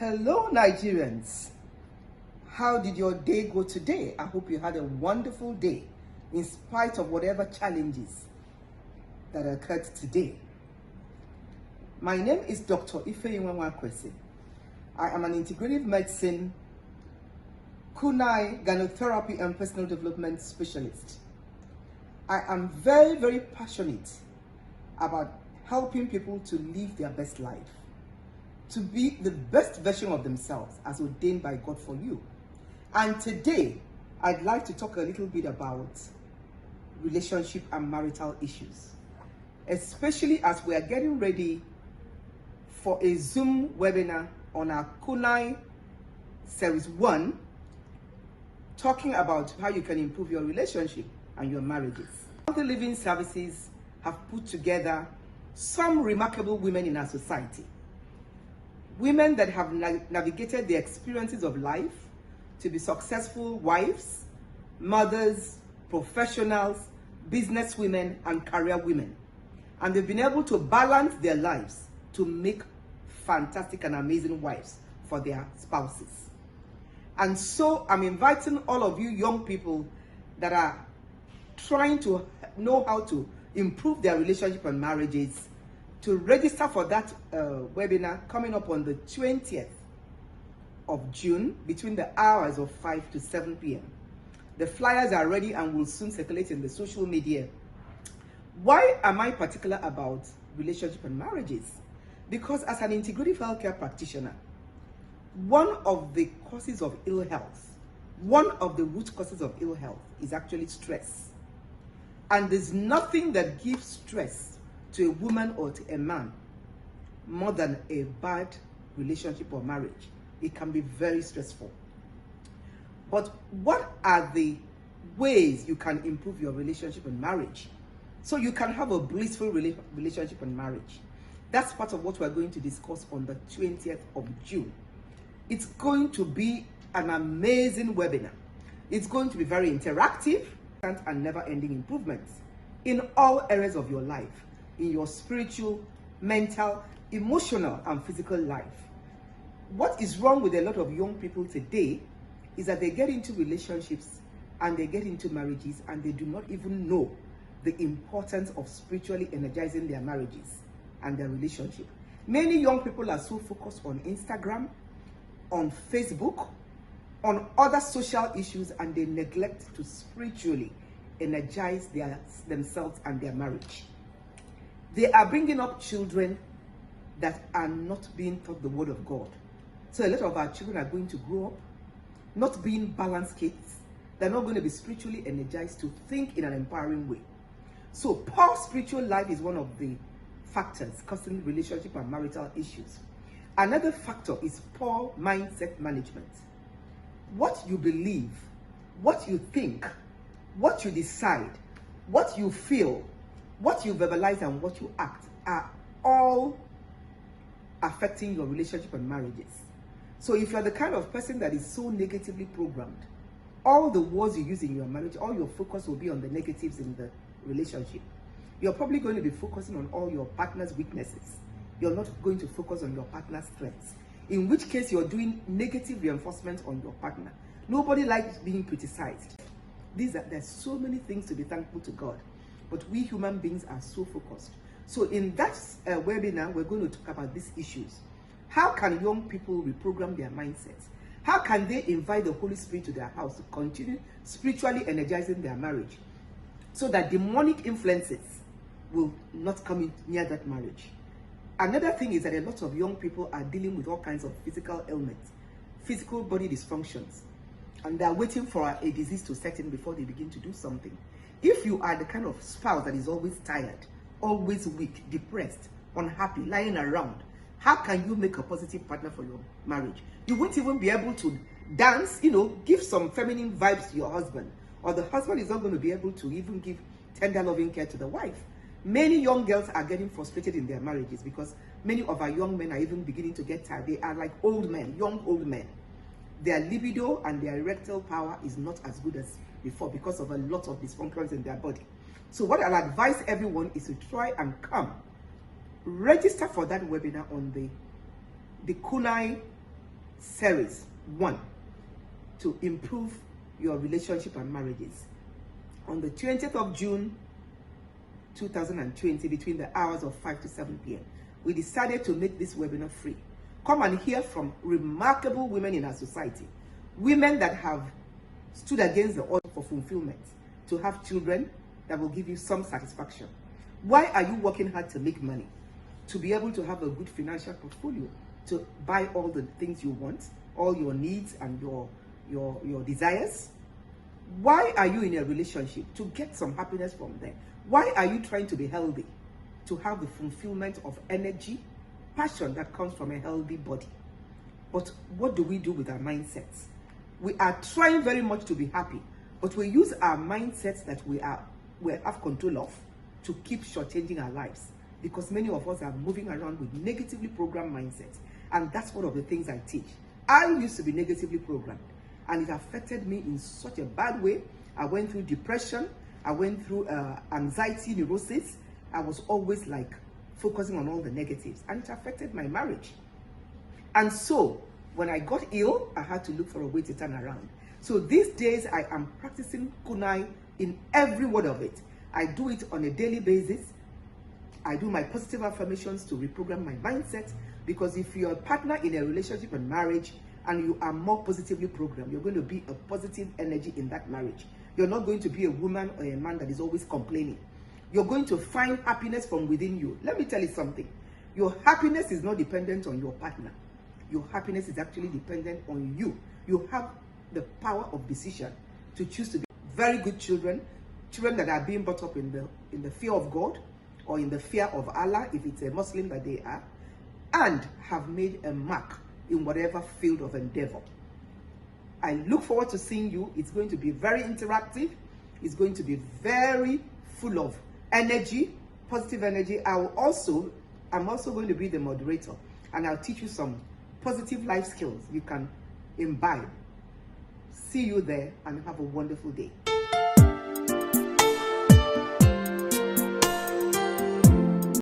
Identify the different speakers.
Speaker 1: Hello, Nigerians. How did your day go today? I hope you had a wonderful day in spite of whatever challenges that occurred today. My name is Dr. Ifeyinwa-Kwesi. I am an integrative medicine, kunai, gynotherapy, and personal development specialist. I am very, very passionate about helping people to live their best life, to be the best version of themselves as ordained by God for you. And today, I'd like to talk a little bit about relationship and marital issues, especially as we are getting ready for a Zoom webinar on our Kunai Series 1, talking about how you can improve your relationship and your marriages. The Living Services have put together some remarkable women in our society. Women that have navigated the experiences of life to be successful wives, mothers, professionals, businesswomen, and career women. And they've been able to balance their lives to make fantastic and amazing wives for their spouses. And so I'm inviting all of you young people that are trying to know how to improve their relationship and marriages to register for that webinar coming up on the 20th of June between the hours of 5 to 7 p.m. The flyers are ready and will soon circulate in the social media. Why am I particular about relationship and marriages? Because as an integrative healthcare practitioner, one of the causes of ill health, one of the root causes of ill health is actually stress. And there's nothing that gives stress to a woman or to a man more than a bad relationship or marriage. It can be very stressful. But what are the ways you can improve your relationship and marriage so you can have a blissful relationship and marriage? That's part of what we're going to discuss on the 20th of June. It's going to be an amazing webinar. It's going to be very interactive and never-ending improvements in all areas of your life, in your spiritual, mental, emotional, and physical life. What is wrong with a lot of young people today is that they get into relationships and they get into marriages and they do not even know the importance of spiritually energizing their marriages and their relationship. Many young people are so focused on Instagram, on Facebook, on other social issues, and they neglect to spiritually energize themselves and their marriage. They are bringing up children that are not being taught the word of God. So a lot of our children are going to grow up not being balanced kids. They're not going to be spiritually energized to think in an empowering way. So poor spiritual life is one of the factors causing relationship and marital issues. Another factor is poor mindset management. What you believe, what you think, what you decide, what you feel, what you verbalize, and what you act are all affecting your relationship and marriages. So if you're the kind of person that is so negatively programmed, all the words you use in your marriage, all your focus will be on the negatives in the relationship. You're probably going to be focusing on all your partner's weaknesses. You're not going to focus on your partner's strengths, in which case you're doing negative reinforcement on your partner. Nobody likes being criticized. There's so many things to be thankful to God, but we human beings are so focused. So in that webinar, we're going to talk about these issues. How can young people reprogram their mindsets? How can they invite the Holy Spirit to their house to continue spiritually energizing their marriage so that demonic influences will not come in near that marriage? Another thing is that a lot of young people are dealing with all kinds of physical ailments, physical body dysfunctions, and they're waiting for a disease to set in before they begin to do something. If you are the kind of spouse that is always tired, always weak, depressed, unhappy, lying around, how can you make a positive partner for your marriage? You won't even be able to dance, give some feminine vibes to your husband. Or the husband is not going to be able to even give tender loving care to the wife. Many young girls are getting frustrated in their marriages because many of our young men are even beginning to get tired. They are like old men, young old men. Their libido and their erectile power is not as good as before because of a lot of dysfunctions in their body. So what I'll advise everyone is to try and come register for that webinar on the Kunai series 1 to improve your relationship and marriages. On the 20th of June 2020, between the hours of 5 to 7 p.m., we decided to make this webinar free. Come and hear from remarkable women in our society, women that have stood against the odds for fulfillment, to have children that will give you some satisfaction. Why are you working hard to make money? To be able to have a good financial portfolio, to buy all the things you want, all your needs and your desires. Why are you in a relationship? To get some happiness from there. Why are you trying to be healthy? To have the fulfillment of energy, passion that comes from a healthy body. But what do we do with our mindsets? We are trying very much to be happy, but we use our mindsets that we have control of to keep shortchanging our lives, because many of us are moving around with negatively programmed mindsets. And that's one of the things I teach. I used to be negatively programmed, and it affected me in such a bad way. I went through depression. I went through anxiety, neurosis. I was always like focusing on all the negatives, and it affected my marriage. And so when I got ill, I had to look for a way to turn around. So these days I am practicing kunai in every word of it. I do it on a daily basis. I do my positive affirmations to reprogram my mindset, because if you're a partner in a relationship and marriage and you are more positively programmed, you're going to be a positive energy in that marriage. You're not going to be a woman or a man that is always complaining. You're going to find happiness from within you. Let me tell you something. Your happiness is not dependent on your partner. Your happiness is actually dependent on you. You have the power of decision to choose to be very good children, children that are being brought up in the fear of God, or in the fear of Allah, if it's a Muslim that they are, and have made a mark in whatever field of endeavor. I look forward to seeing you. It's going to be very interactive. It's going to be very full of energy, positive energy. I'm also going to be the moderator, and I'll teach you some positive life skills you can imbibe. See you there, and have a wonderful day.